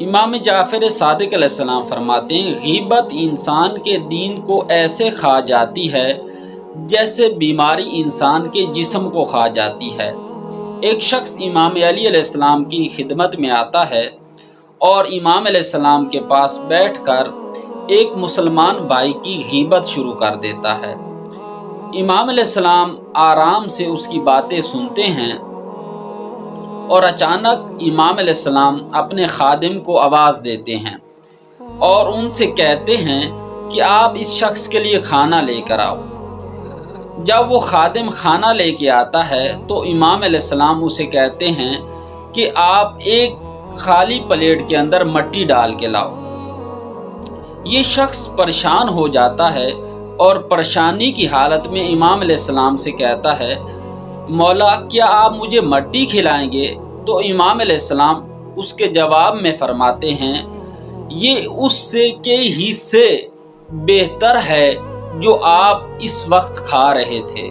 امام جعفر صادق علیہ السلام فرماتے ہیں غیبت انسان کے دین کو ایسے کھا جاتی ہے جیسے بیماری انسان کے جسم کو کھا جاتی ہے۔ ایک شخص امام علی علیہ السلام کی خدمت میں آتا ہے اور امام علیہ السلام کے پاس بیٹھ کر ایک مسلمان بھائی کی غیبت شروع کر دیتا ہے۔ امام علیہ السلام آرام سے اس کی باتیں سنتے ہیں اور اچانک امام علیہ السلام اپنے خادم کو آواز دیتے ہیں اور ان سے کہتے ہیں کہ آپ اس شخص کے لیے کھانا لے کر آؤ۔ جب وہ خادم کھانا لے کے آتا ہے تو امام علیہ السلام اسے کہتے ہیں کہ آپ ایک خالی پلیٹ کے اندر مٹی ڈال کے لاؤ۔ یہ شخص پریشان ہو جاتا ہے اور پریشانی کی حالت میں امام علیہ السلام سے کہتا ہے مولا کیا آپ مجھے مٹی کھلائیں گے؟ تو امام علیہ السلام اس کے جواب میں فرماتے ہیں یہ اس سے کئی حصے بہتر ہے جو آپ اس وقت کھا رہے تھے۔